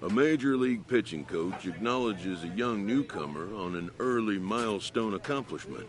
A major league pitching coach acknowledges a young newcomer on an early milestone accomplishment.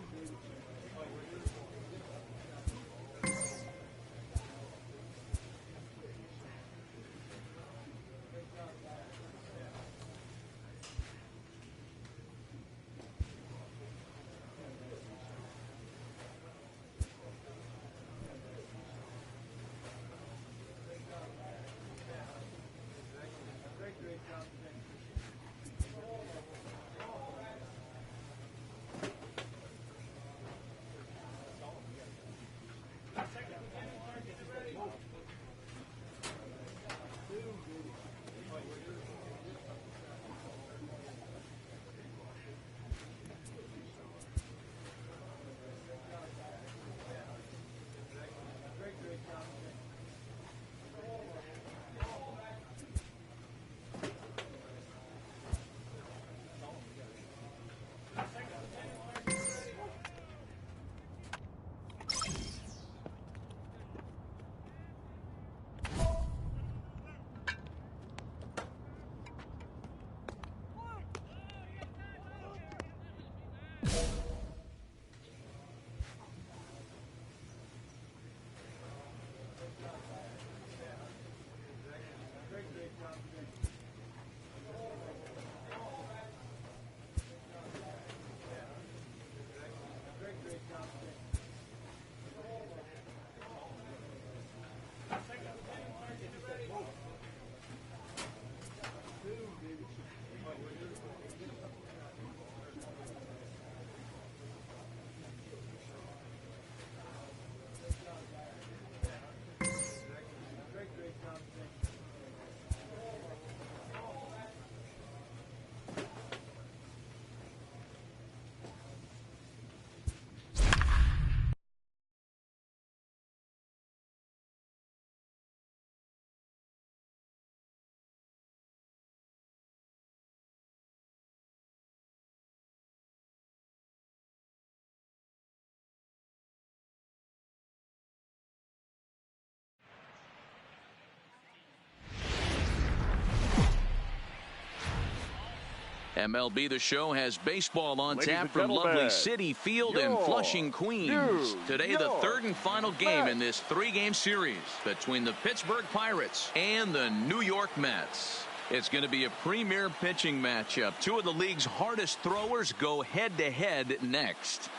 MLB The Show has baseball on tap from lovely Citi Field in Flushing, Queens. Today, the third and final game in this three-game series between the Pittsburgh Pirates and the New York Mets. It's going to be a premier pitching matchup. Two of the league's hardest throwers go head-to-head next.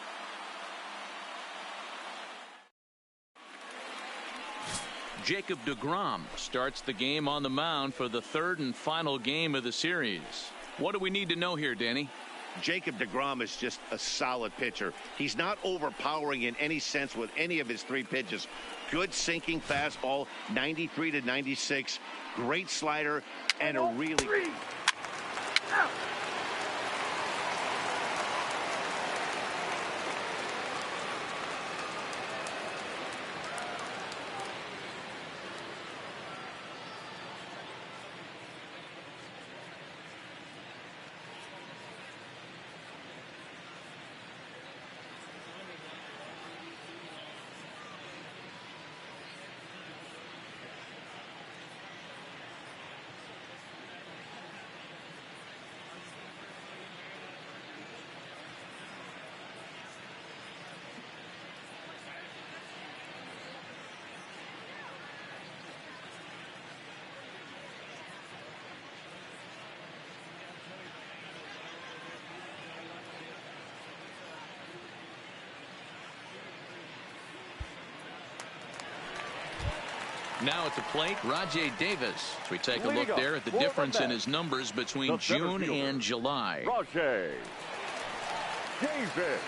Jacob deGrom starts the game on the mound for the third and final game of the series. What do we need to know here, Danny? Jacob deGrom is just a solid pitcher. He's not overpowering in any sense with any of his three pitches. Good sinking fastball, 93 to 96. Great slider, and a really... Now at the plate, Rajay Davis. We take a look there at the difference in his numbers between June and July. Rajay Davis.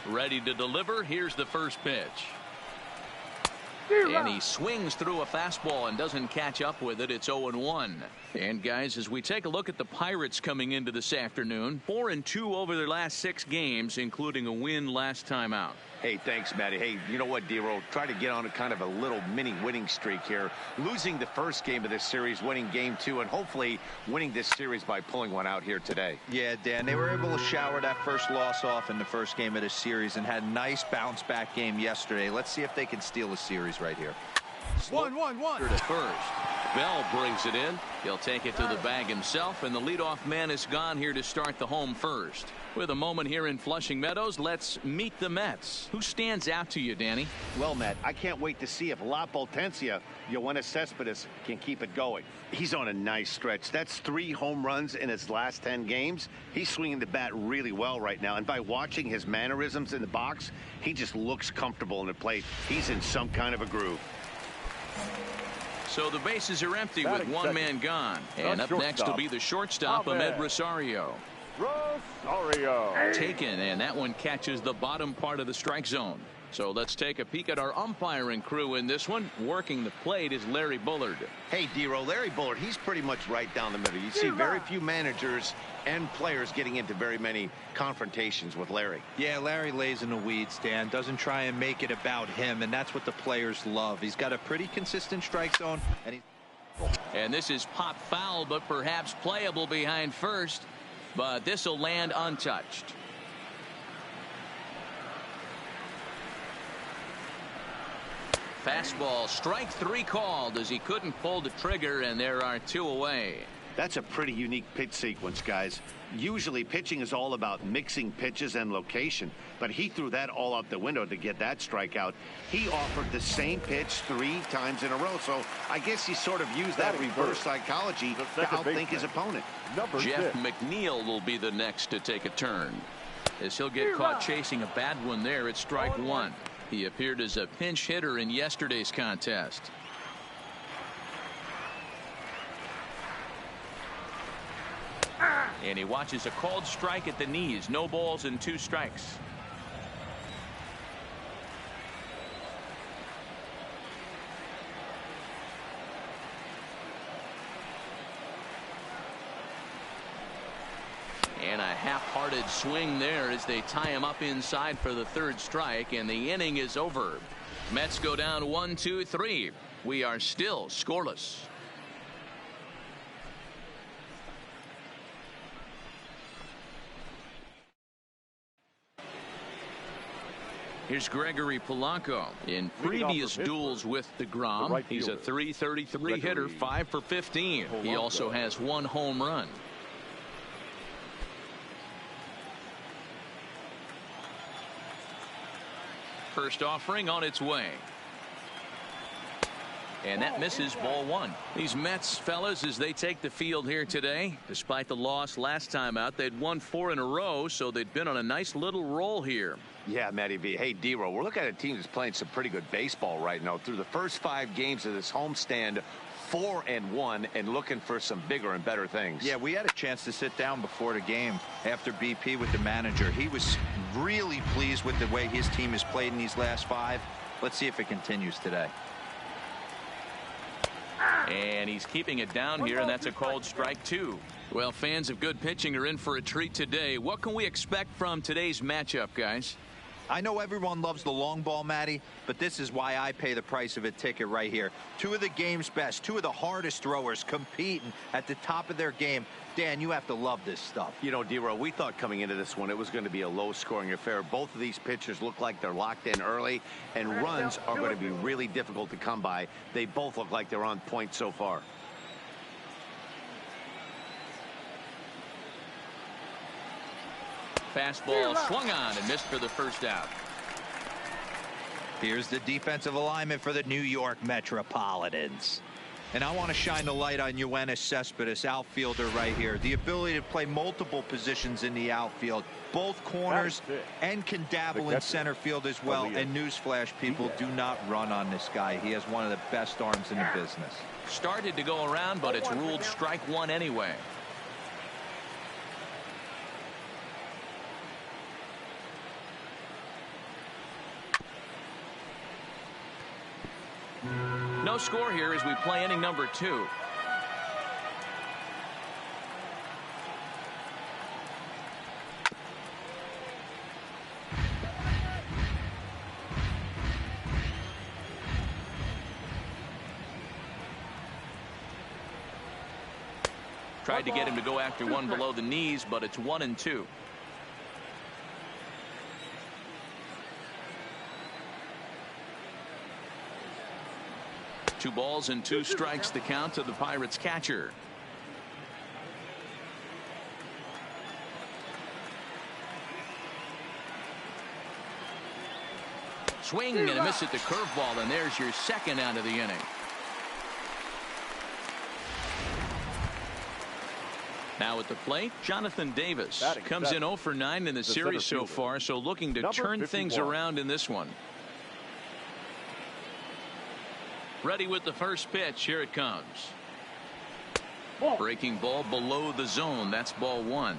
Ready to deliver. Here's the first pitch. And he swings through a fastball and doesn't catch up with it. It's 0-1. And guys, as we take a look at the Pirates coming into this afternoon, 4-2 over their last 6 games, including a win last time out. Hey, thanks, Matty. Hey, you know what, D-Roll? Try to get on a kind of a little mini winning streak here. Losing the first game of this series, winning game 2, and hopefully winning this series by pulling one out here today. Yeah, Dan, they were able to shower that first loss off in the first game of this series and had a nice bounce back game yesterday. Let's see if they can steal a series right here. 1-1-1 to first. Bell brings it in. He'll take it to the bag himself, and the leadoff man is gone here to start the home first. With a moment here in Flushing Meadows, let's meet the Mets. Who stands out to you, Danny? Well, Matt, I can't wait to see if La Potencia, Yoenis Cespedes, can keep it going. He's on a nice stretch. That's 3 home runs in his last 10 games. He's swinging the bat really well right now, and by watching his mannerisms in the box, he just looks comfortable in the plate. He's in some kind of a groove. So the bases are empty with one man gone. And up next will be the shortstop, Ahmed Rosario. Taken, and that one catches the bottom part of the strike zone. So let's take a peek at our umpiring crew in this one. Working the plate is Larry Bullard. Hey, D-Roll, Larry Bullard, he's pretty much right down the middle. You see very few managers and players getting into very many confrontations with Larry. Yeah, Larry lays in the weeds, Dan. Doesn't try and make it about him, and that's what the players love. He's got a pretty consistent strike zone. And this is pop foul, but perhaps playable behind first. But this will land untouched. Fastball, strike 3 called as he couldn't pull the trigger, and there are 2 away. That's a pretty unique pitch sequence, guys. Usually pitching is all about mixing pitches and location, but he threw that all out the window to get that strikeout. He offered the same pitch 3 times in a row, so I guess he sort of used that reverse psychology to outthink his opponent. Jeff McNeil will be the next to take a turn, as he'll get caught chasing a bad one there at strike 1. He appeared as a pinch hitter in yesterday's contest. And he watches a called strike at the knees. No balls and 2 strikes. And a half-hearted swing there as they tie him up inside for the 3rd strike, and the inning is over. Mets go down 1-2-3. We are still scoreless. Here's Gregory Polanco. In previous duels with DeGrom, he's a .333 hitter, 5 for 15. He also has 1 home run. First offering on its way. And that misses, ball 1. These Mets, fellas, as they take the field here today, despite the loss last time out, they'd won 4 in a row, so they'd been on a nice little roll here. Yeah, Matty V. Hey, D-Roll, we're looking at a team that's playing some pretty good baseball right now. Through the first 5 games of this homestand, 4-1, and looking for some bigger and better things. Yeah, we had a chance to sit down before the game after BP with the manager. He was really pleased with the way his team has played in these last 5. Let's see if it continues today. And he's keeping it down here, and that's a called strike 2. Well, fans of good pitching are in for a treat today. What can we expect from today's matchup, guys? I know everyone loves the long ball, Matty, but this is why I pay the price of a ticket right here. 2 of the game's best, 2 of the hardest throwers competing at the top of their game. Dan, you have to love this stuff. You know, D-Roll, we thought coming into this one it was going to be a low-scoring affair. Both of these pitchers look like they're locked in early, and runs are going to be really difficult to come by. They both look like they're on point so far. Fastball swung on and missed for the first out. Here's the defensive alignment for the New York Metropolitans. And I want to shine the light on Yoenis Cespedes, outfielder right here. The ability to play multiple positions in the outfield, both corners, and can dabble in center field as well. And newsflash, people, do not run on this guy. He has one of the best arms in the business. Started to go around, but it's ruled strike 1 anyway. No score here as we play inning number 2. Tried to get him to go after one below the knees, but it's 1-2. Two balls and 2 strikes the count to the Pirates catcher. Swing and a miss at the curveball, and there's your second out of the inning. Now at the plate, Jonathan Davis comes in 0 for 9 in the series so far, so looking to turn things around in this one. Ready with the first pitch. Here it comes. Breaking ball below the zone. That's ball 1.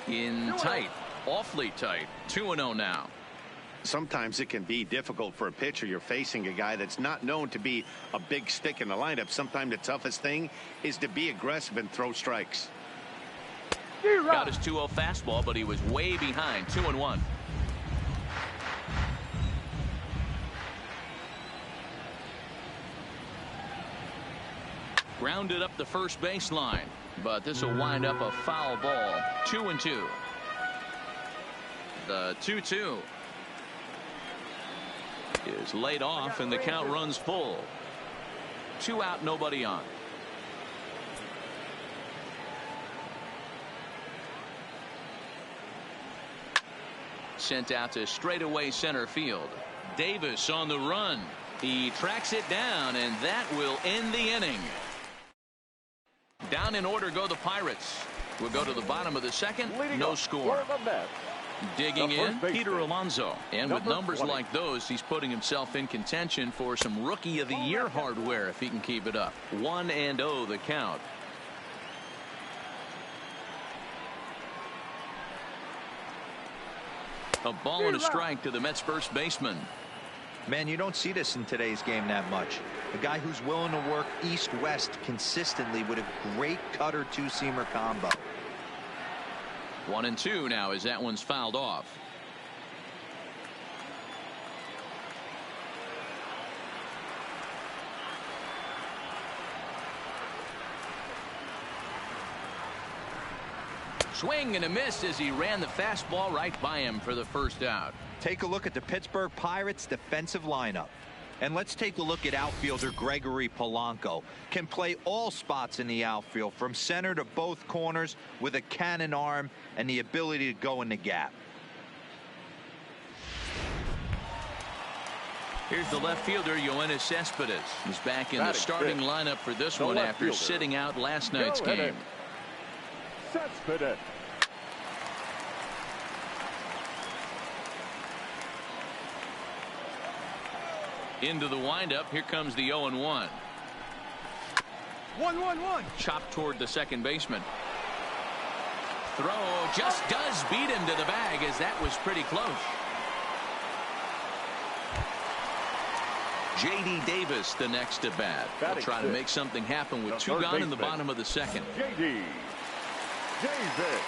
In tight, awfully tight. 2-0 now. Sometimes it can be difficult for a pitcher. You're facing a guy that's not known to be a big stick in the lineup. Sometimes the toughest thing is to be aggressive and throw strikes. Got his 2-0 fastball, but he was way behind. 2-1. Grounded up the first baseline, but this will wind up a foul ball. 2-2. The 2-2 is laid off, and the count runs full. 2 out, nobody on. Sent out to straightaway center field. Davis on the run. He tracks it down, and that will end the inning. Down in order go the Pirates. We'll go to the bottom of the second. No score. Digging in, Peter Alonso. And with numbers like those, he's putting himself in contention for some Rookie of the Year hardware if he can keep it up. 1-0 the count. A ball and a strike to the Mets first baseman. Man, you don't see this in today's game that much. A guy who's willing to work east-west consistently with a great cutter two-seamer combo. 1-2 now as that one's fouled off. Swing and a miss as he ran the fastball right by him for the first out. Take a look at the Pittsburgh Pirates defensive lineup. And let's take a look at outfielder Gregory Polanco. Can play all spots in the outfield from center to both corners with a cannon arm and the ability to go in the gap. Here's the left fielder, Yoenis Cespedes. He's back in the starting lineup for this one after sitting out last night's game. Cespedes. Into the windup. Here comes the 0-1. 1-1-1. Chopped toward the second baseman. Throw just does beat him to the bag as that was pretty close. J.D. Davis the next at bat. They'll try to make something happen with 2 gone in the bottom of the second. J.D. Davis.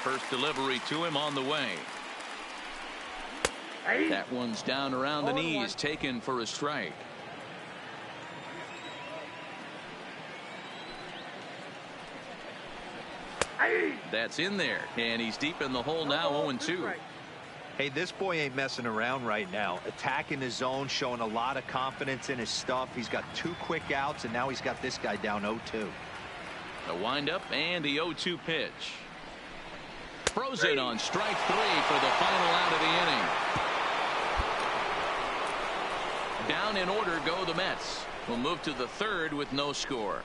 First delivery to him on the way. That one's down around the knees, taken for a strike. That's in there, and he's deep in the hole now. 0-2. Hey, this boy ain't messing around right now. Attacking his zone, showing a lot of confidence in his stuff. He's got 2 quick outs, and now he's got this guy down 0-2. The windup and the 0-2 pitch. Frozen on strike 3 for the final out of the inning. Down in order go the Mets. We'll move to the third with no score.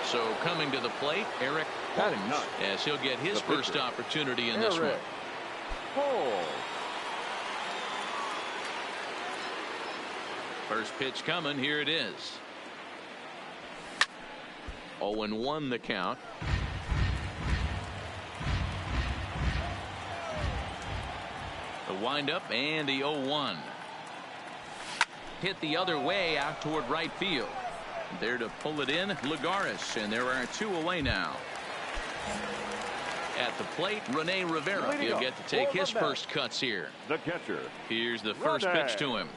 So coming to the plate, Eric Holmes, as he'll get his first opportunity in this one. Pull. First pitch coming. Here it is. 0-1 the count. The windup and the 0-1. Hit the other way out toward right field. There to pull it in, Lagares, and there are 2 away now. At the plate, Rene Rivera. He'll get to take his first cuts here. The catcher. Here's the first pitch to him.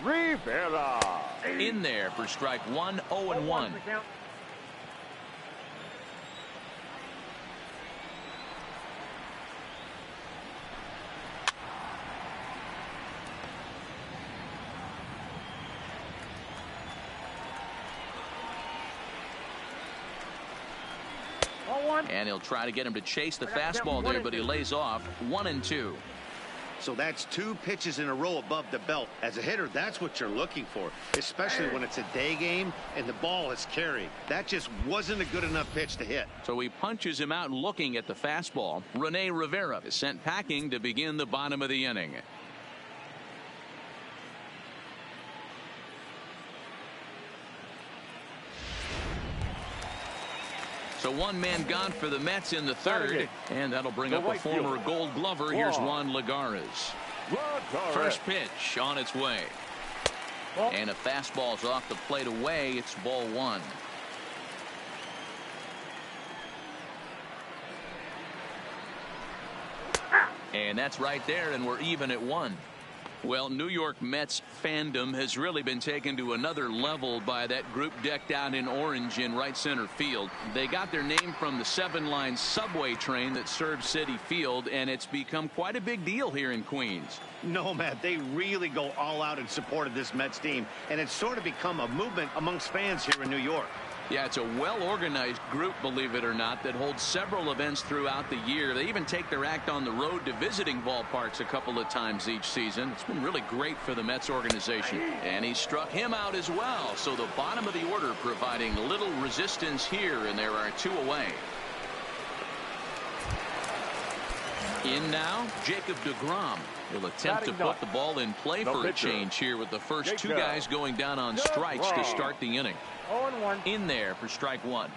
Rivera. In there for strike 1, 0-1. And he'll try to get him to chase the fastball there, but he lays off. 1-2. So that's 2 pitches in a row above the belt. As a hitter, that's what you're looking for, especially when it's a day game and the ball is carried. That just wasn't a good enough pitch to hit. So he punches him out looking at the fastball. Rene Rivera is sent packing to begin the bottom of the inning. So 1 man gone for the Mets in the 3rd, and that'll bring up a former Gold Glover. Here's Juan Lagares. First pitch on its way. And a fastball's off the plate away. It's ball 1. And that's right there, and we're even at 1. Well, New York Mets fandom has really been taken to another level by that group decked out in orange in right center field. They got their name from the 7-line subway train that serves Citi Field, and it's become quite a big deal here in Queens. No, Matt, they really go all out in support of this Mets team, and it's sort of become a movement amongst fans here in New York. Yeah, it's a well-organized group, believe it or not, that holds several events throughout the year. They even take their act on the road to visiting ballparks a couple of times each season. It's been really great for the Mets organization. And he struck him out as well. So the bottom of the order providing little resistance here, and there are 2 away. In now, Jacob deGrom. He'll attempt to put the ball in play for a change here with the first 2 guys going down on strikes to start the inning. 0-1. In there for strike 1.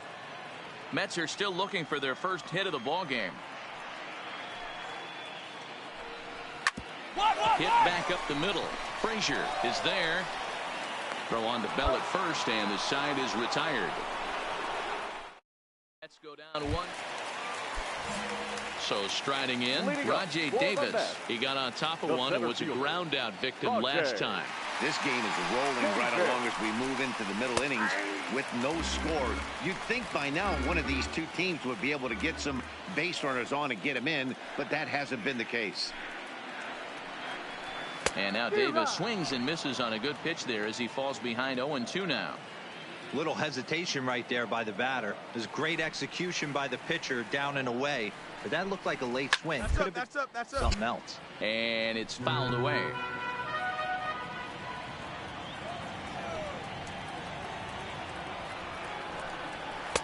Mets are still looking for their first hit of the ball game. Hit back up the middle. Frazier is there. Throw on to Bell at first, and the side is retired. Mets go down 1. So striding in, Rajay Davis. He got on top of one and was a ground out victim last time. This game is rolling right along as we move into the middle innings with no score. You'd think by now one of these 2 teams would be able to get some base runners on and get them in, but that hasn't been the case. And now Davis swings and misses on a good pitch there as he falls behind 0-2 now. Little hesitation right there by the batter. There's great execution by the pitcher down and away, but that looked like a late swing. Could have been something else. And it's fouled away.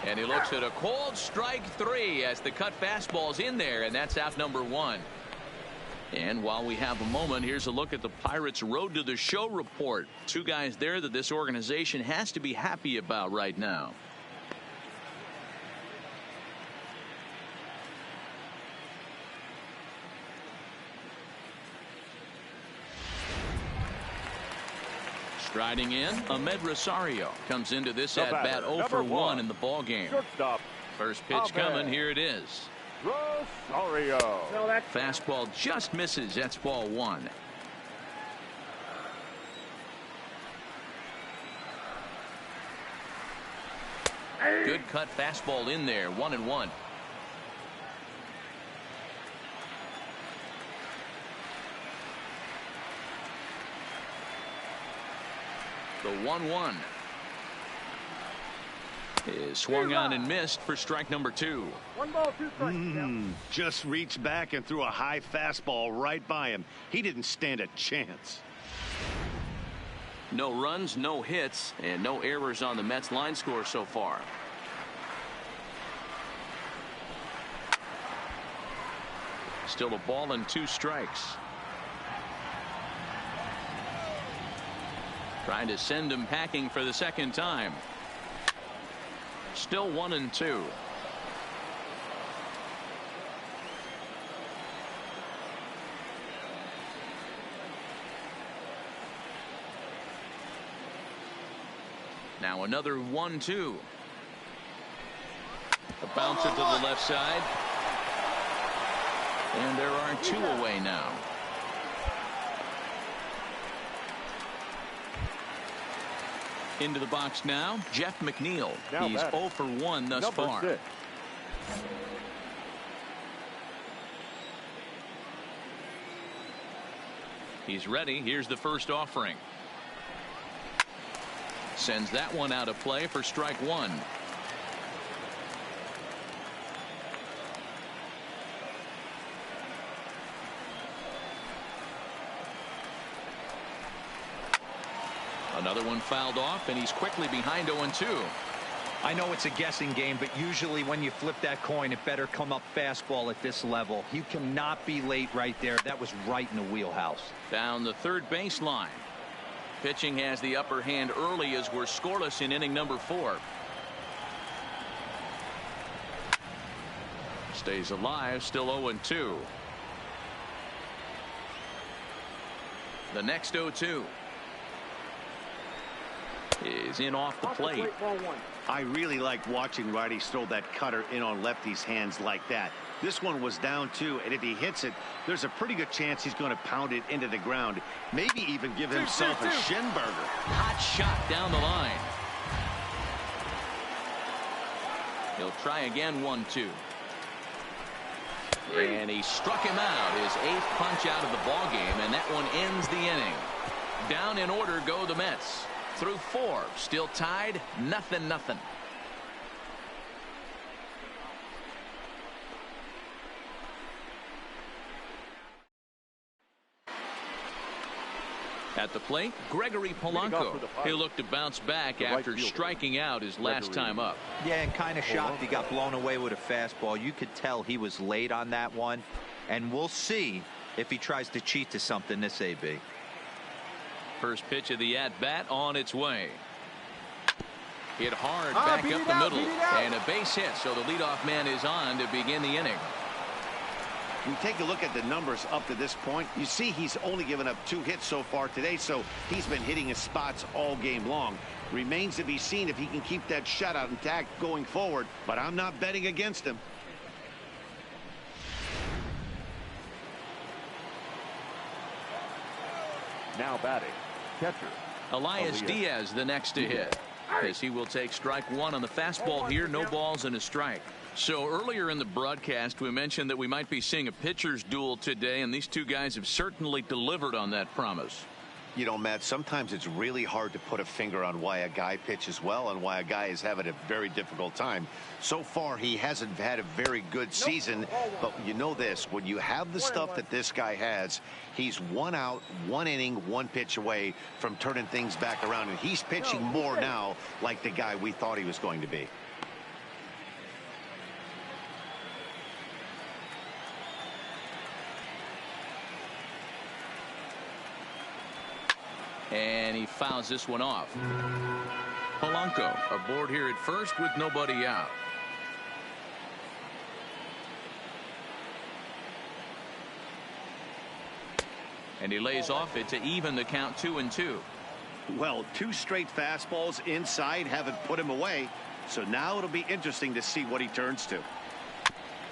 And he looks at a cold strike 3 as the cut fastball's in there, and that's out number 1. And while we have a moment, here's a look at the Pirates' Road to the Show report. 2 guys there that this organization has to be happy about right now. Striding in, Ahmed Rosario comes into this at-bat 0 for 1 in the ball game. First pitch coming, here it is. Rosario. Fastball just misses. That's ball 1. Good cut fastball in there. 1-1. The 1-1 is swung on and missed for strike number 2. 1 ball, 2 strikes. Just reached back and threw a high fastball right by him. He didn't stand a chance. No runs, no hits, and no errors on the Mets line score so far. Still a ball and 2 strikes. Trying to send him packing for the second time. Still 1-2. Now another 1-2. A bouncer to the left side. And there are 2 away now. Into the box now, Jeff McNeil. He's 0 for 1 thus far. 6. He's ready. Here's the first offering. Sends that one out of play for strike 1. Another one fouled off, and he's quickly behind 0-2. I know it's a guessing game, but usually when you flip that coin, it better come up fastball at this level. You cannot be late right there. That was right in the wheelhouse. Down the third baseline. Pitching has the upper hand early as we're scoreless in inning number 4. Stays alive, still 0-2. The next 0-2 is in off the plate. I really like watching righties throw that cutter in on lefties' hands like that. This one was down 2, and if he hits it, there's a pretty good chance he's going to pound it into the ground. Maybe even give himself a shin burger. Hot shot down the line. He'll try again. 1-2. And he struck him out. His 8th punch out of the ball game, and that one ends the inning. Down in order go the Mets. Through 4, still tied, 0-0. At the plate, Gregory Polanco. He'll look to bounce back after striking out his last time up. Yeah, and kind of shocked he got blown away with a fastball. You could tell he was late on that one, and we'll see if he tries to cheat to something this AB. First pitch of the at-bat on its way. Hit hard back up the middle, and a base hit, so the leadoff man is on to begin the inning. We take a look at the numbers up to this point. You see he's only given up 2 hits so far today, so he's been hitting his spots all game long. Remains to be seen if he can keep that shutout intact going forward, but I'm not betting against him. Now batting, catcher Elias Diaz the next to hit, as he will take strike 1 on the fastball here. No balls and a strike. So earlier in the broadcast we mentioned that we might be seeing a pitcher's duel today, and these 2 guys have certainly delivered on that promise. You know, Matt, sometimes it's really hard to put a finger on why a guy pitches well and why a guy is having a very difficult time. So far, he hasn't had a very good season, but you know this, when you have the stuff that this guy has, he's 1 out, 1 inning, 1 pitch away from turning things back around, and he's pitching more now like the guy we thought he was going to be. And he fouls this one off. Polanco aboard here at first with nobody out. And he lays off it to even the count 2-2. Well, 2 straight fastballs inside haven't put him away, so now it'll be interesting to see what he turns to.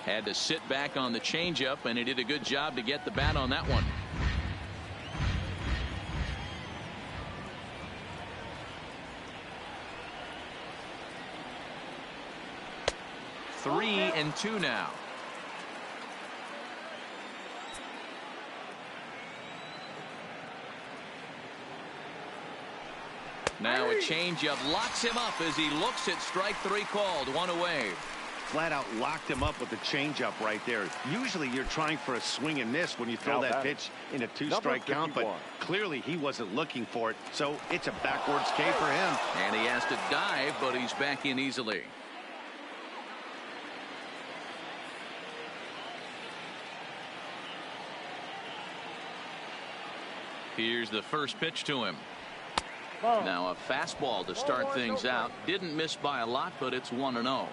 Had to sit back on the changeup, and he did a good job to get the bat on that one. 3-2 now. Now a changeup locks him up as he looks at strike 3 called. 1 away. Flat out locked him up with the changeup right there. Usually you're trying for a swing and miss when you throw that pitch in a 2-strike count, but clearly he wasn't looking for it, so it's a backwards K for him. And he has to dive, but he's back in easily. Here's the first pitch to him. Now a fastball to start things out. Didn't miss by a lot, but it's 1-0.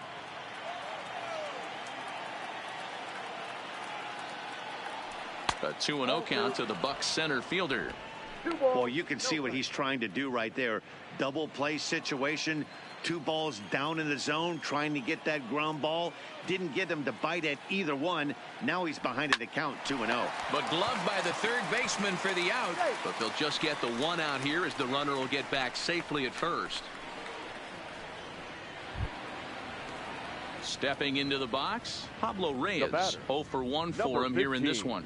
A 2-0 count to the Bucs center fielder. Well, you can see what he's trying to do right there. Double play situation. 2 balls down in the zone, trying to get that ground ball. Didn't get him to bite at either one. Now he's behind in the count, 2-0. But gloved by the third baseman for the out. But they'll just get the 1 out here as the runner will get back safely at first. Stepping into the box, Pablo Reyes. 0 for 1 for him here in this one.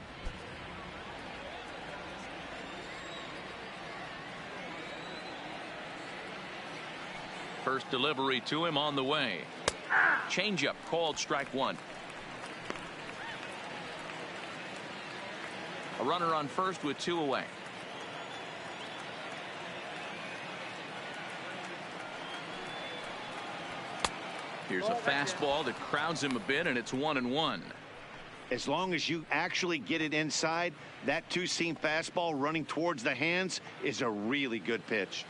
First delivery to him on the way. Changeup called strike 1. A runner on first with 2 away. Here's a fastball that crowds him a bit, and it's 1-1. As long as you actually get it inside, that 2-seam fastball running towards the hands is a really good pitch.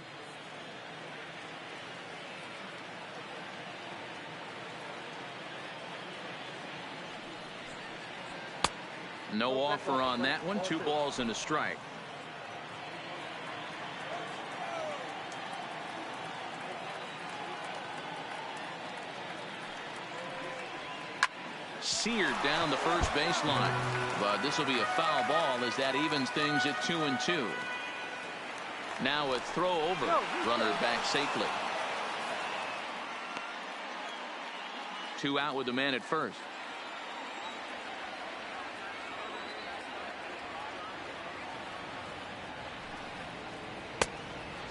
No offer on that one. 2 balls and a strike. Seared down the first baseline, but this will be a foul ball as that evens things at 2-2. Now a throw over. Runner back safely. 2 out with the man at first.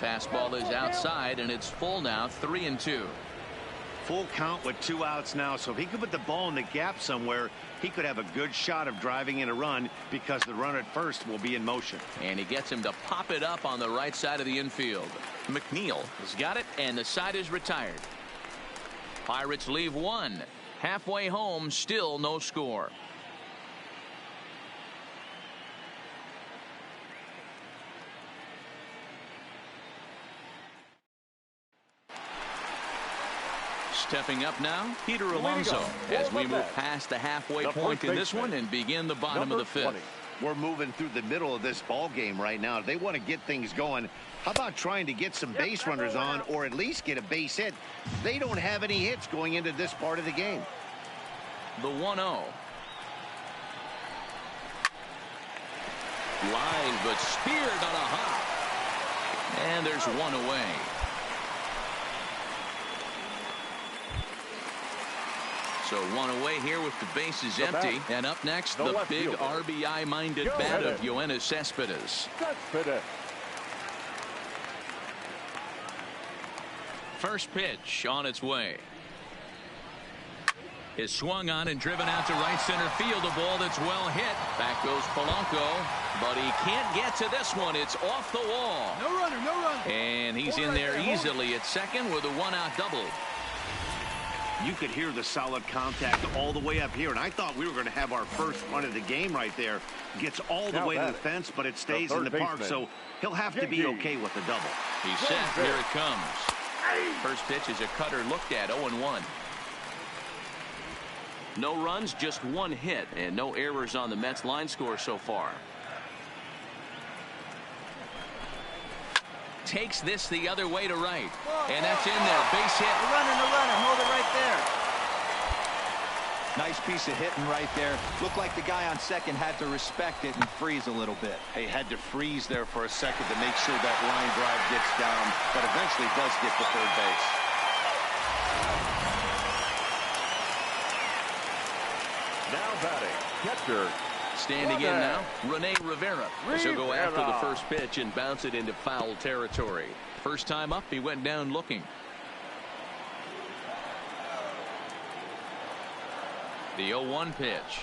Fastball is outside, and it's full now, 3-2. Full count with 2 outs now, so if he could put the ball in the gap somewhere, he could have a good shot of driving in a run because the runner at first will be in motion. And he gets him to pop it up on the right side of the infield. McNeil has got it, and the side is retired. Pirates leave 1. Halfway home, still no score. Stepping up now, Peter Alonso, as we move past the halfway point in this one and begin the bottom of the 5th. We're moving through the middle of this ball game right now. If they want to get things going, how about trying to get some base runners on or at least get a base hit? They don't have any hits going into this part of the game. The 1-0. Line, but speared on a hop. And there's 1 away. So 1 away here with the bases empty. And up next, the big RBI-minded bat of Yoenis Cespedes. First pitch on its way. Is swung on and driven out to right center field. A ball that's well hit. Back goes Polanco, but he can't get to this one. It's off the wall. No runner, no run. And he's in there easily at second with a 1-out double. You could hear the solid contact all the way up here, and I thought we were going to have our first run of the game right there. Gets all the way to the fence, but it stays in the park, so he'll have to be okay with the double. He's set. Here it comes. First pitch is a cutter looked at, 0-1. No runs, just 1 hit, and no errors on the Mets line score so far. Takes this the other way to right, and that's in there. Base hit. No runner, hold it right there. Nice piece of hitting right there. Looked like the guy on second had to respect it and freeze a little bit. He had to freeze there for a second to make sure that line drive gets down, but eventually does get to third base. Now batting, catcher. Standing in now, Rene Rivera. He'll go after the first pitch and bounce it into foul territory. First time up, he went down looking. The 0-1 pitch.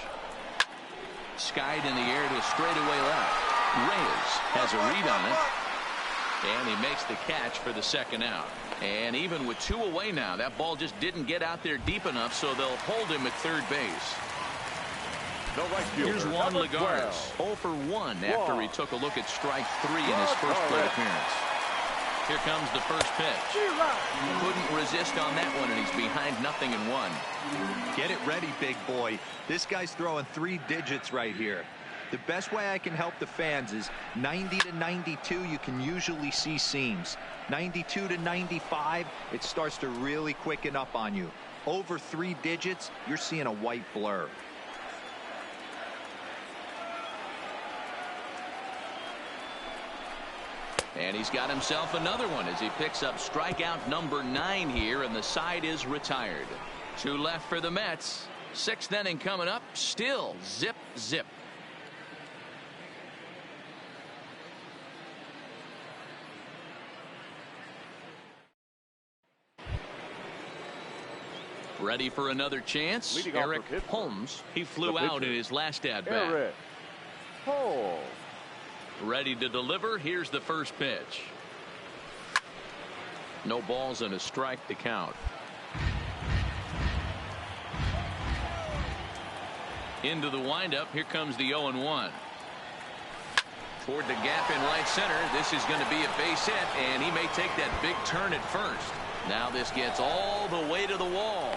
Skied in the air to straightaway left. Reyes has a read on it. And he makes the catch for the second out. And even with 2 away now, that ball just didn't get out there deep enough, so they'll hold him at third base. The right fielder, Here's Juan number Lagares, 0 for 1 after he took a look at strike 3 in his first plate appearance. Here comes the first pitch. Couldn't resist on that one, and he's behind 0-1. Get it ready, big boy. This guy's throwing 3 digits right here. The best way I can help the fans is 90 to 92, you can usually see seams. 92 to 95, it starts to really quicken up on you. Over 3 digits, you're seeing a white blur. And he's got himself another one as he picks up strikeout number 9 here, and the side is retired. 2 left for the Mets. 6th inning coming up. Still zip, zip. Ready for another chance. Leading Eric off for Pittsburgh, Holmes. He flew the out pitcher, in his last at-bat. Eric Holmes. Ready to deliver. Here's the first pitch. No balls and a strike to count. Into the windup. Here comes the 0-1. Toward the gap in right center. This is going to be a base hit, and he may take that big turn at first. Now this gets all the way to the wall.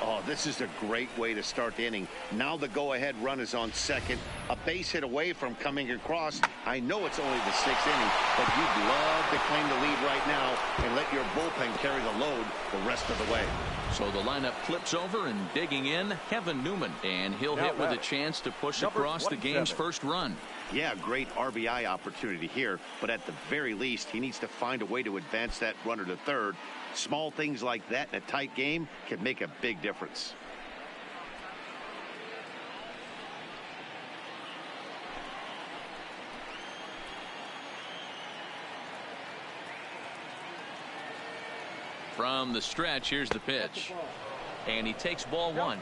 Oh, this is a great way to start the inning. Now the go-ahead run is on second. A base hit away from coming across. I know it's only the 6th inning, but you'd love to claim the lead right now and let your bullpen carry the load the rest of the way. So the lineup flips over, and digging in, Kevin Newman. And he'll hit with a chance to push across the game's first run. Yeah, great RBI opportunity here, but at the very least, he needs to find a way to advance that runner to third. Small things like that in a tight game can make a big difference. From the stretch, here's the pitch. And he takes ball 1.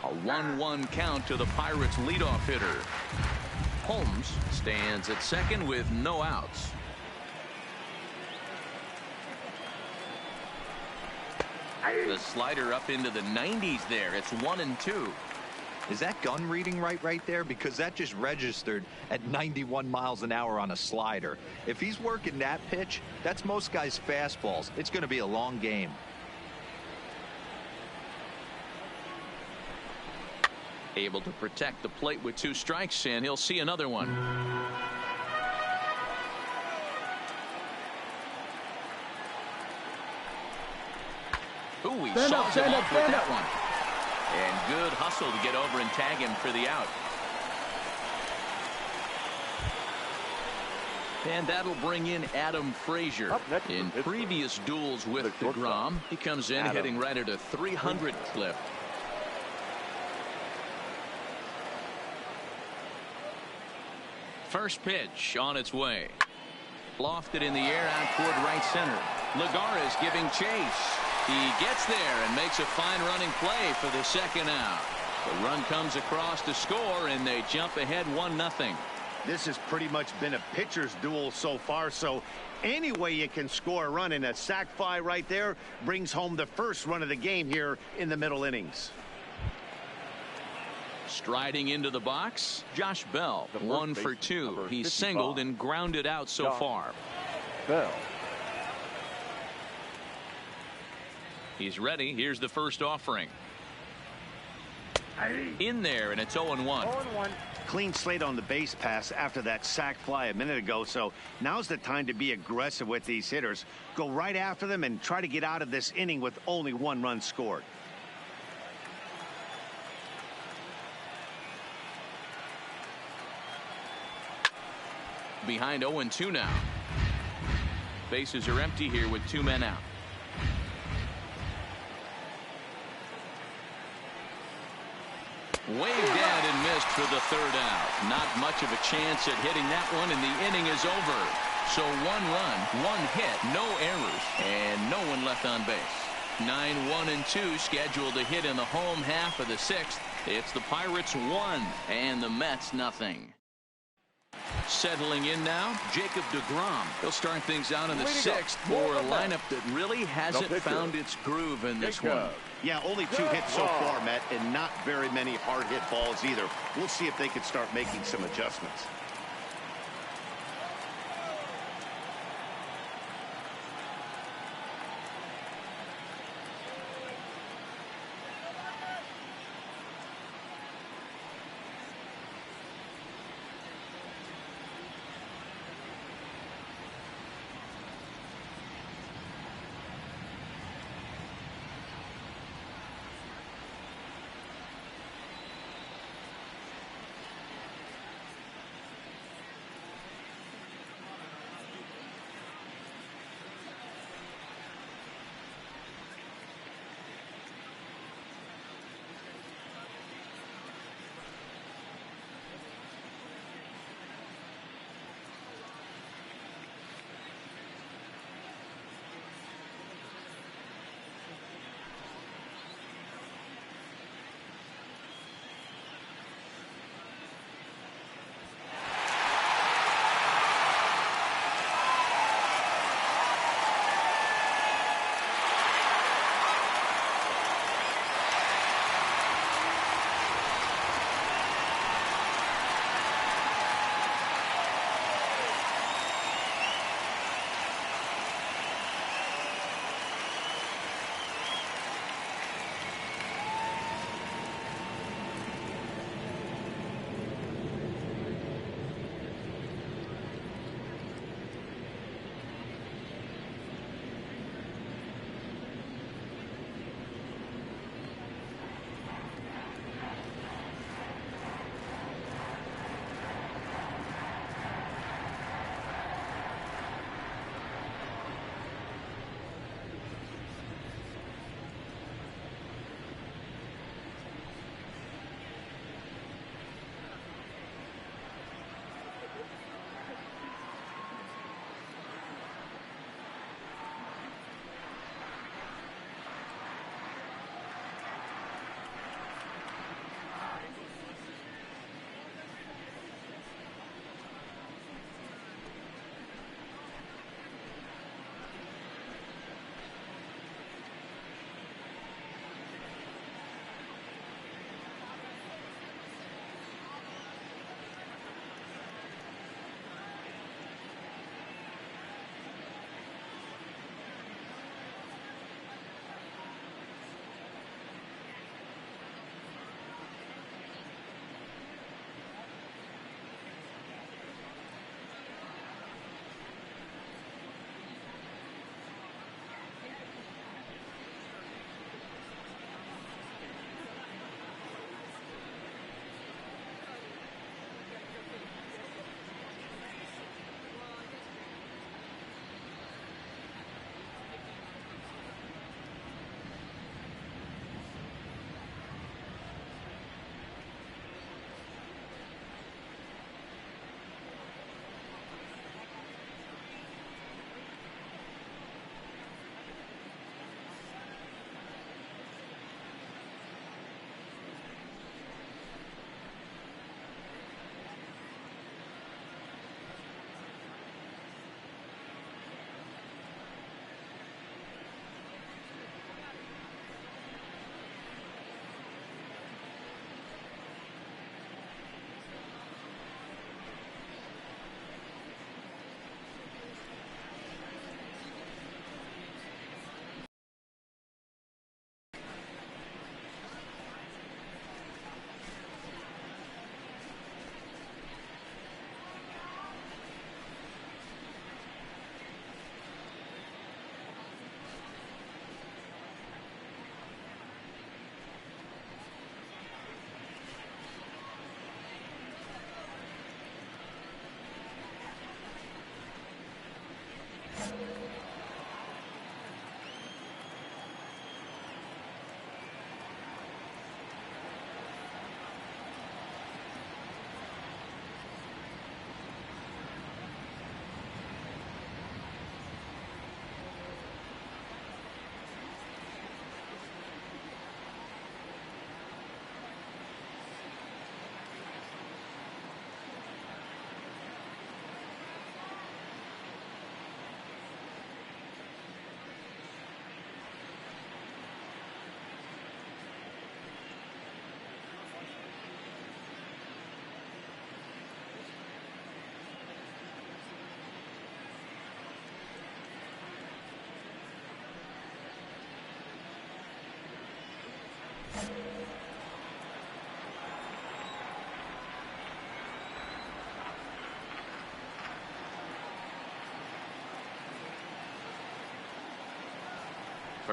A 1-1 count to the Pirates' leadoff hitter. Holmes stands at second with no outs. The slider up into the 90s there. It's 1-2. Is that gun reading right there? Because that just registered at 91 miles an hour on a slider. If he's working that pitch, that's most guys' fastballs. It's going to be a long game. Able to protect the plate with 2 strikes, and he'll see another one. Ooh, he saws him off with that one. And good hustle to get over and tag him for the out. And that'll bring in Adam Frazier. In previous duels with DeGrom, he comes in hitting right at a 300 clip. First pitch on its way. Lofted in the air out toward right center. Lagares giving chase. He gets there and makes a fine running play for the second out. The run comes across to score, and they jump ahead 1-0. This has pretty much been a pitcher's duel so far, so any way you can score a run, in a sac fly right there brings home the first run of the game here in the middle innings. Striding into the box, Josh Bell, 1 for 2. He's singled and grounded out so far. Bell. He's ready. Here's the first offering. In there, and it's 0-1. Clean slate on the base pass after that sac fly a minute ago, so now's the time to be aggressive with these hitters. Go right after them and try to get out of this inning with only 1 run scored. Behind 0-2 now. Bases are empty here with 2 men out. Waved at and missed for the 3rd out. Not much of a chance at hitting that one, and the inning is over. So 1 run, 1 hit, no errors, and no one left on base. 9-1-2 scheduled to hit in the home half of the 6th. It's the Pirates 1 and the Mets 0. Settling in now, Jacob deGrom. He'll start things out in the sixth for a lineup that really hasn't found its groove in this one. Yeah, only 2 hits so far, Matt, and not very many hard hit balls either. We'll see if they can start making some adjustments.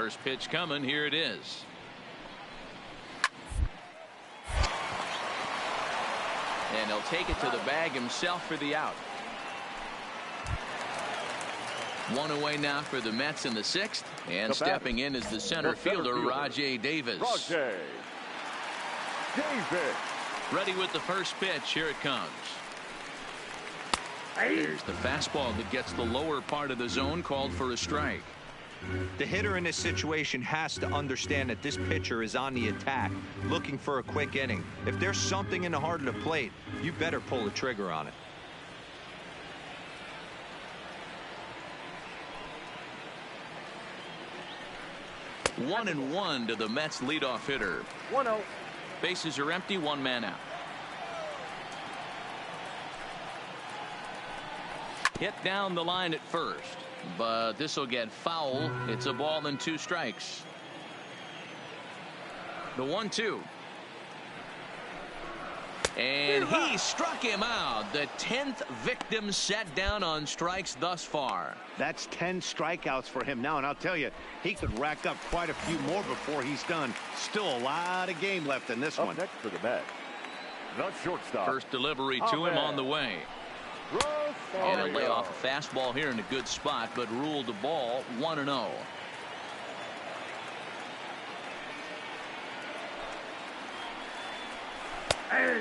First pitch coming. Here it is. And he'll take it to the bag himself for the out. One away now for the Mets in the sixth. And stepping in is the center fielder, Rajai Davis. Rajai Davis. Ready with the first pitch. Here it comes. There's the fastball that gets the lower part of the zone, called for a strike. The hitter in this situation has to understand that this pitcher is on the attack, looking for a quick inning. If there's something in the heart of the plate, you better pull the trigger on it. One and one to the Mets leadoff hitter. 1-0. Bases are empty, one man out. Hit down the line at first, but this will get foul. It's a ball and 2 strikes. The 1-2. And he struck him out. The 10th victim set down on strikes thus far. That's 10 strikeouts for him now, and I'll tell you, he could rack up quite a few more before he's done. Still a lot of game left in this one. Up next for the Mets, the shortstop. First delivery to him on the way. And he'll lay off a fastball here in a good spot, but ruled the ball 1-0.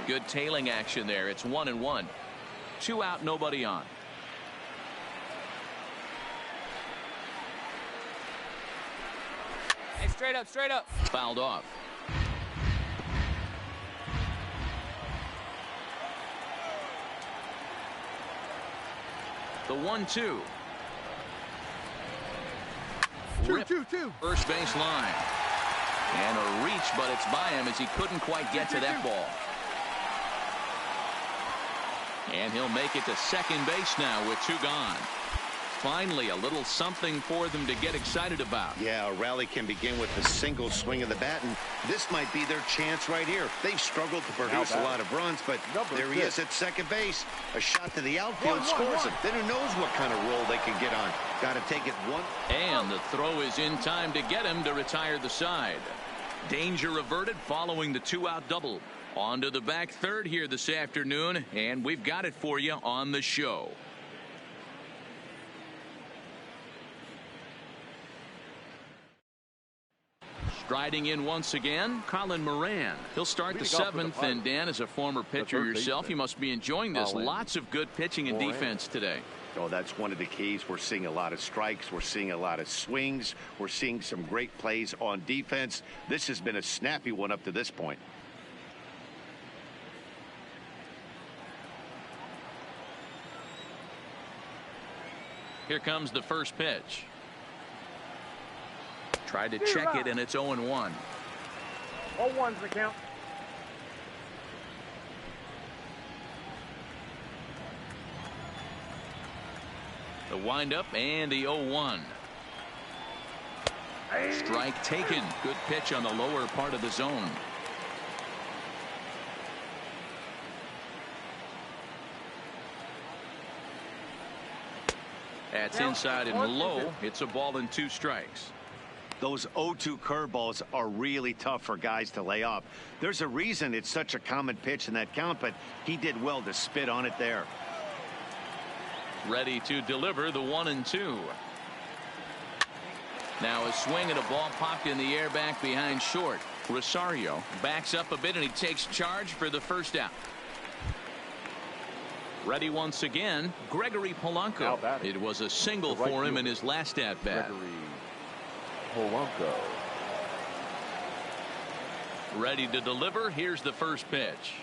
Good tailing action there. It's 1-1. 2 out, nobody on. Hey, straight up, straight up. Fouled off. The 1-2. Rip first base line. And a reach, but it's by him as he couldn't quite get to that ball. And he'll make it to second base now with 2 gone. Finally, a little something for them to get excited about. Yeah, a rally can begin with a single swing of the bat, and this might be their chance right here. They've struggled to produce a lot of runs, but there he is at second base. A shot to the outfield scores him. Then who knows what kind of roll they can get on. Got to take it one. And the throw is in time to get him to retire the side. Danger averted following the 2-out double. On to the back third here this afternoon, and we've got it for you on the show. Striding in once again, Colin Moran. He'll start the 7th, and Dan, as a former pitcher yourself, you must be enjoying this. Lots of good pitching and defense today. Oh, that's one of the keys. We're seeing a lot of strikes. We're seeing a lot of swings. We're seeing some great plays on defense. This has been a snappy one up to this point. Here comes the first pitch. Tried to check it, and it's 0-1. 0-1's the count. The windup and the 0-1. Strike taken. Good pitch on the lower part of the zone. That's inside and low. It's a ball and 2 strikes. Those 0-2 curveballs are really tough for guys to lay off. There's a reason it's such a common pitch in that count, but he did well to spit on it there. Ready to deliver the 1-2. Now a swing and a ball popped in the air back behind short. Rosario backs up a bit, and he takes charge for the first out. Ready once again, Gregory Polanco. It was a single for him in his last at bat. Polanco. Ready to deliver. Here's the first pitch.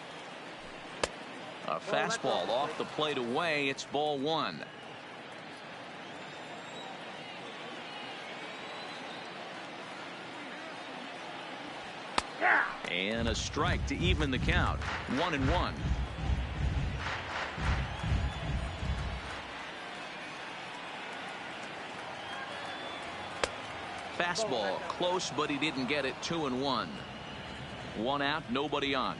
A fastball off the plate away. It's ball 1. And a strike to even the count. 1-1. Fastball close, but he didn't get it. 2-1. 1 out, nobody on.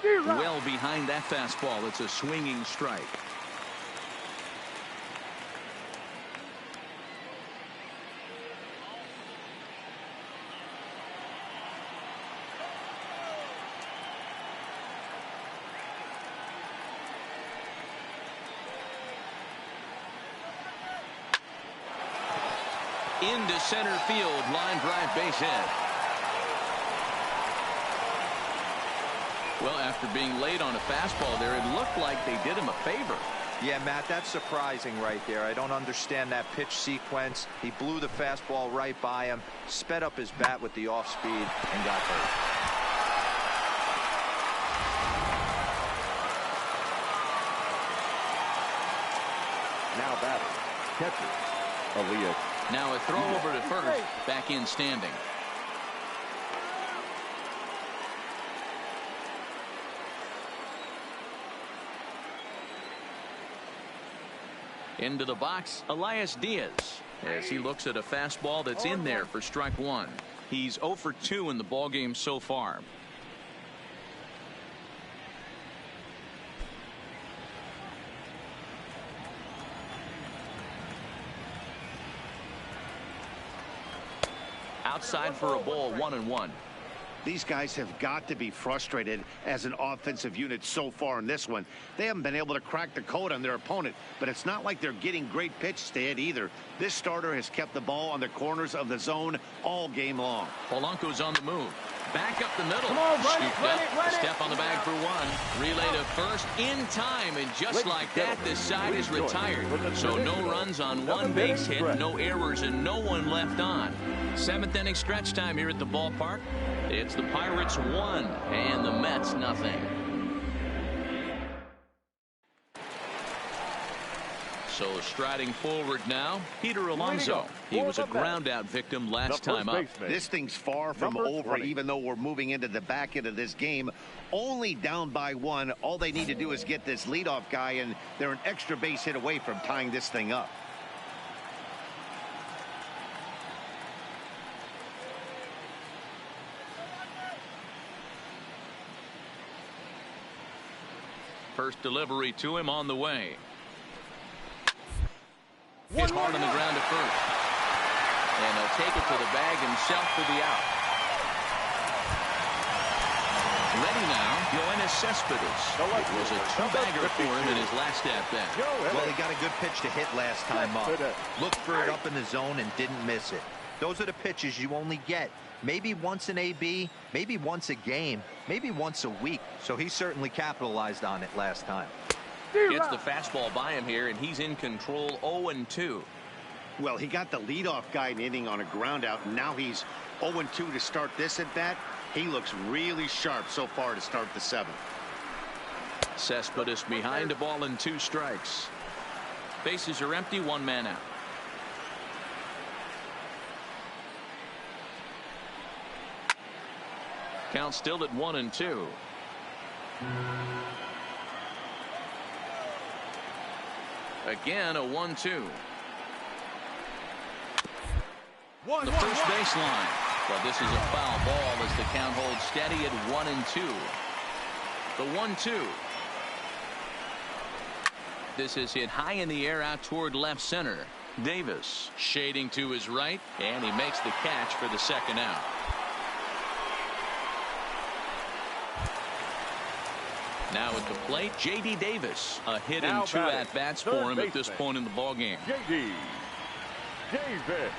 Well behind that fastball. It's a swinging strike. into center field. Line drive, base hit. Well, after being late on a fastball there, it looked like they did him a favor. Yeah, Matt, that's surprising right there. I don't understand that pitch sequence. He blew the fastball right by him, sped up his bat with the off speed, and got hurt. Now batting, catcher, Elias. Now a throw over to first, back in standing. Into the box, Elias Diaz, as he looks at a fastball that's in there for strike one. He's 0 for 2 in the ballgame so far. Outside for a ball, 1-1. These guys have got to be frustrated as an offensive unit so far in this one. They haven't been able to crack the code on their opponent, but it's not like they're getting great pitches to hit either. This starter has kept the ball on the corners of the zone all game long. Polanco's on the move. Back up the middle. Come on, run it, Scooped run up. it, run A it. step on the bag for one. Relay to first in time, and just like that, this side is retired. So no runs on one base hit, no errors, and no one left on. 7th inning stretch time here at the ballpark. It's the Pirates 1 and the Mets nothing. So striding forward now, Peter Alonso. He was a ground out victim last time up. This thing's far from over, even though we're moving into the back end of this game. Only down by 1. All they need to do is get this leadoff guy, and they're an extra base hit away from tying this thing up. First delivery to him on the way. Hit hard on the ground at first. And he'll take it to the bag himself for the out. Ready now, Yoenis Cespedes. It was a two-bagger for him in his last at-bat. Well, he got a good pitch to hit last time up. Looked for it up in the zone and didn't miss it. Those are the pitches you only get maybe once in AB, maybe once a game, maybe once a week. So he certainly capitalized on it last time. Gets the fastball by him here, and he's in control 0-2. Well, he got the leadoff guy in inning on a ground out, and now he's 0-2 to start this at bat. He looks really sharp so far to start the 7th. Cespedes behind, a ball and 2 strikes. Bases are empty, 1 man out. Count still at 1-2. Again, a 1-2. The first baseline. Well, this is a foul ball as the count holds steady at 1-2. The 1-2. This is hit high in the air out toward left center. Davis shading to his right, and he makes the catch for the second out. Now at the plate, J.D. Davis. A hit and 2 at-bats for him at this point in the ballgame. J.D. Davis.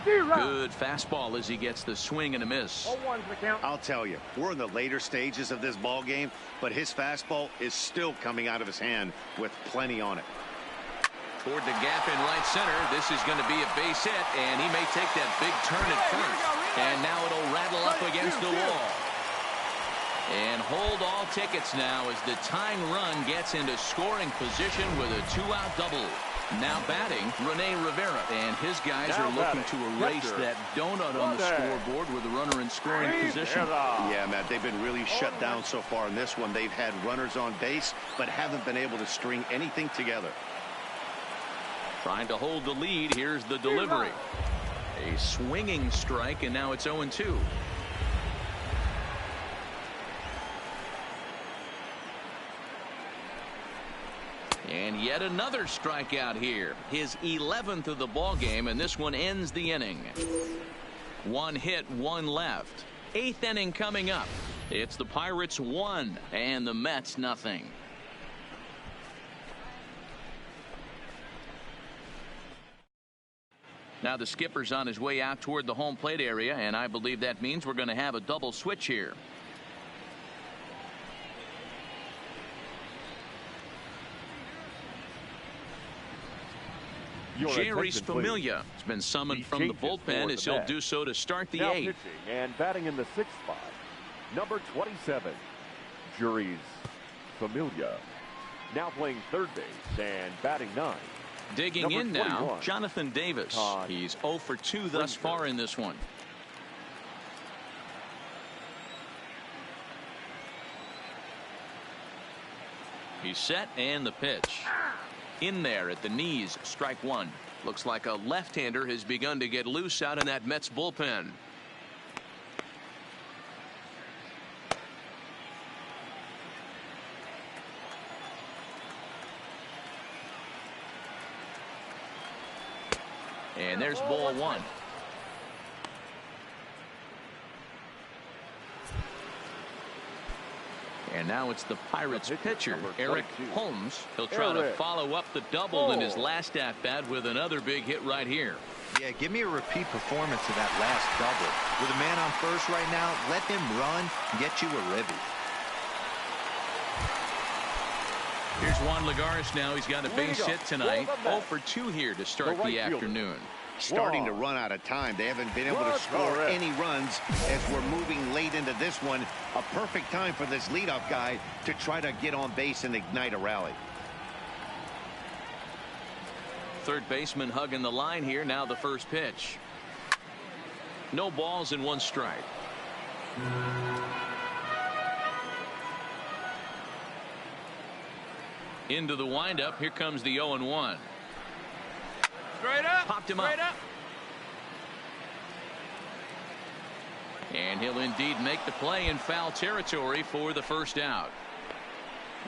Good fastball as he gets the swing and a miss. I'll tell you, we're in the later stages of this ball game, but his fastball is still coming out of his hand with plenty on it. Toward the gap in right center. This is going to be a base hit, and he may take that big turn at first. And now it'll rattle up against the wall. And hold all tickets now as the tying run gets into scoring position with a 2-out double. Now batting, Rene Rivera, and his guys are looking to erase that donut on the scoreboard with a runner in scoring position. Yeah, Matt, they've been really shut down so far in this one. They've had runners on base, but haven't been able to string anything together. Trying to hold the lead. Here's the delivery. A swinging strike, and now it's 0-2. And yet another strikeout here. His 11th of the ball game, and this one ends the inning. 1 hit, 1 left. 8th inning coming up. It's the Pirates 1 and the Mets nothing. Now the skipper's on his way out toward the home plate area, and I believe that means we're going to have a double switch here. Jerry's Familia has been summoned from the bullpen as he'll do so to start the eighth. And batting in the sixth spot, number 27, Jerry's Familia. Now playing third base and batting 9. Digging in now, Jonathan Davis. He's 0 for 2 thus far in this one. He's set, and the pitch. In there at the knees, strike one. Looks like a left-hander has begun to get loose out in that Mets bullpen. And there's ball one. And now it's the Pirates pitcher, Eric Holmes. He'll try to follow up the double in his last at-bat with another big hit right here. Yeah, give me a repeat performance of that last double. With a man on first right now, let him run and get you a ribby. Here's Juan Lagares now. He's got a base hit tonight. 0 for 2 here to start the afternoon. Starting to run out of time. They haven't been able to score any runs as we're moving late into this one. A perfect time for this leadoff guy to try to get on base and ignite a rally. Third baseman hugging the line here. Now the first pitch. No balls and 1 strike. Into the windup. Here comes the 0-1. Straight up. Popped him up. And he'll indeed make the play in foul territory for the first out.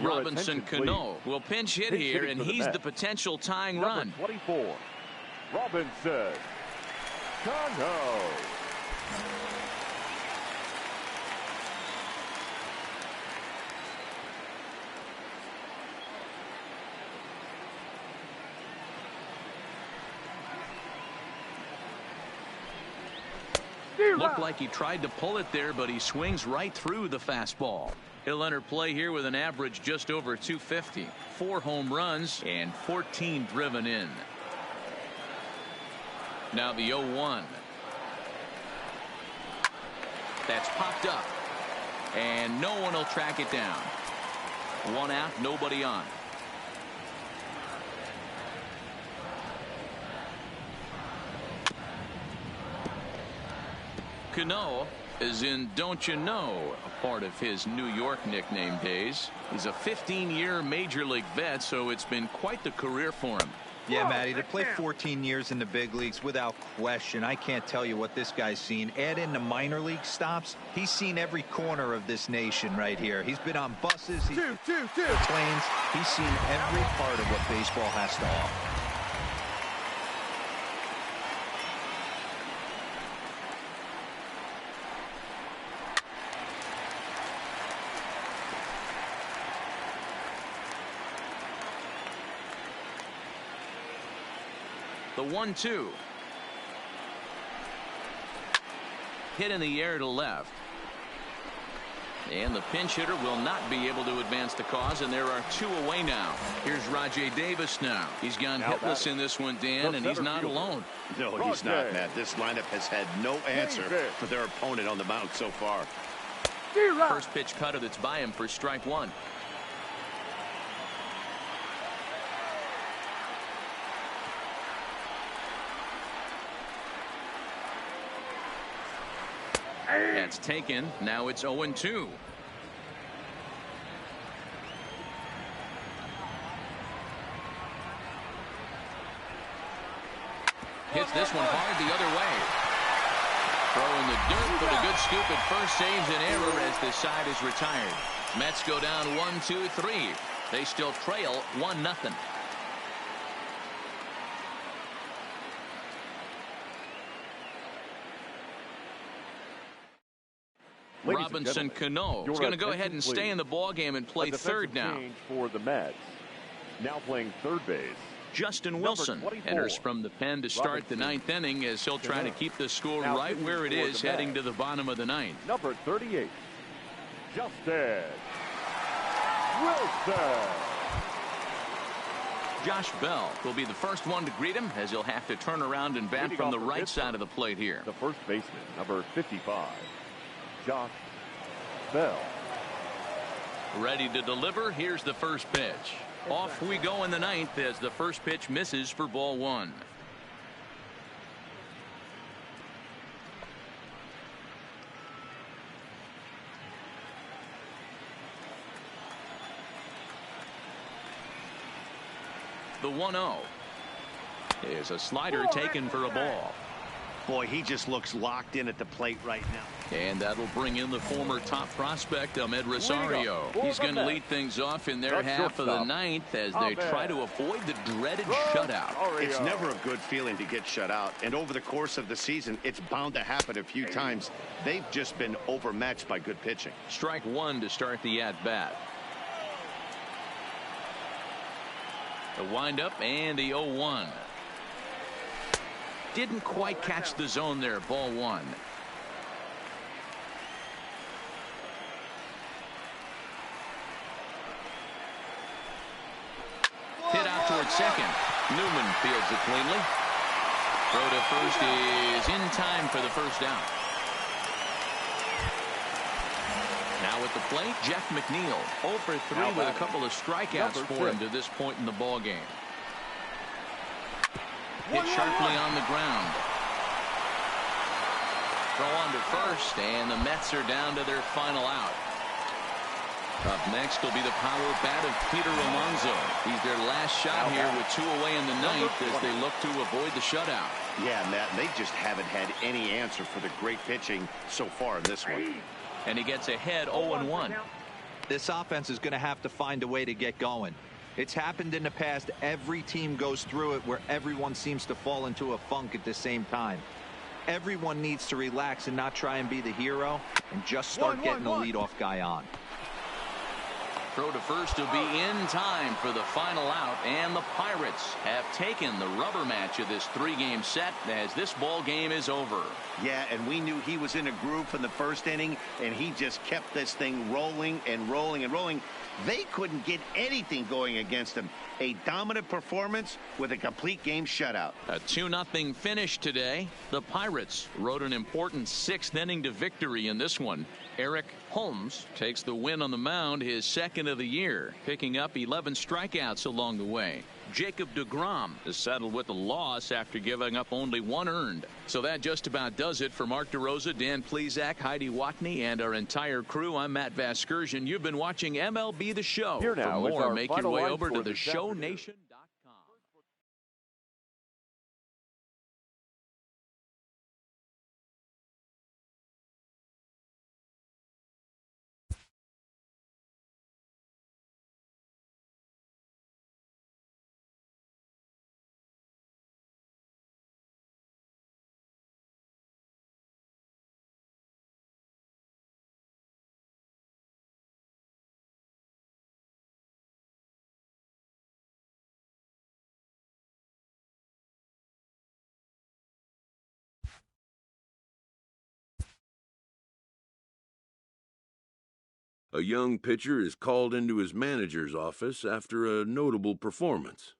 Robinson Cano will pinch hit here, and he's the potential tying run. 24, Robinson Cano. Looked like he tried to pull it there, but he swings right through the fastball. He'll enter play here with an average just over 250. 4 home runs and 14 driven in. Now the 0-1. That's popped up. And no one will track it down. 1 out, nobody on. Cano is in Don't You Know, a part of his New York nickname days. He's a 15-year major league vet, so it's been quite the career for him. Yeah, Matty, to play 14 years in the big leagues without question, I can't tell you what this guy's seen. Add in the minor league stops, he's seen every corner of this nation right here. He's been on buses, planes. He's seen every part of what baseball has to offer. The 1-2. Hit in the air to left. And the pinch hitter will not be able to advance the cause, and there are 2 away now. Here's Rajay Davis now. He's gone hitless in this one, Dan, and he's not alone. No, he's not, Matt. This lineup has had no answer for their opponent on the mound so far. First pitch cutter that's by him for strike 1. That's taken. Now it's 0-2. Hits this one hard the other way. Throwing the dirt, but a good scoop at first saves an error as this side is retired. Mets go down 1-2-3. They still trail 1-0. Robinson Cano is going to go ahead and stay in the ball game and play third now. Change for the Mets. Now playing third base, Justin Wilson enters from the pen to start the ninth inning as he'll try to keep the score right where it is heading to the bottom of the ninth. Number 38, Justin Wilson. Josh Bell will be the first one to greet him as he'll have to turn around and bat from the right side of the plate here. The first baseman, number 55, Josh Bell. Ready to deliver. Here's the first pitch. Off we go in the ninth as the first pitch misses for ball one. The 1-0 is a slider taken for a ball. Boy, he just looks locked in at the plate right now. And that'll bring in the former top prospect, Ahmed Rosario. He's going to lead things off in their half of the ninth as they try to avoid the dreaded shutout. It's never a good feeling to get shut out. And over the course of the season, it's bound to happen a few times. They've just been overmatched by good pitching. Strike one to start the at-bat. The windup and the 0-1. Didn't quite catch the zone there. Ball one. Hit out towards second. Newman fields it cleanly. Throw to first is in time for the first down. Now at the plate, Jeff McNeil. 0 for 3 with a couple of strikeouts for him to this point in the ball game. Hit sharply on the ground. Throw on to first, and the Mets are down to their final out. Up next will be the power bat of Peter Alonso. He's their last shot here with 2 away in the ninth as they look to avoid the shutout. Yeah, Matt, they just haven't had any answer for the great pitching so far in this one. And he gets ahead 0-1. This offense is going to have to find a way to get going. It's happened in the past. Every team goes through it where everyone seems to fall into a funk at the same time. Everyone needs to relax and not try and be the hero and just start getting the leadoff guy on. Throw to first will be in time for the final out, and the Pirates have taken the rubber match of this 3-game set as this ball game is over. Yeah, and we knew he was in a groove from the first inning, and he just kept this thing rolling and rolling and rolling. They couldn't get anything going against him. A dominant performance with a complete game shutout. A 2-0 finish today. The Pirates rode an important 6th inning to victory in this one. Eric Holmes takes the win on the mound, his second of the year, picking up 11 strikeouts along the way. Jacob deGrom is settled with a loss after giving up only 1 earned. So that just about does it for Mark DeRosa, Dan Plesac, Heidi Watney, and our entire crew. I'm Matt Vasgersian. You've been watching MLB The Show. Here now for is more, our make your final way line over for to this theshownation.com. A young pitcher is called into his manager's office after a notable performance.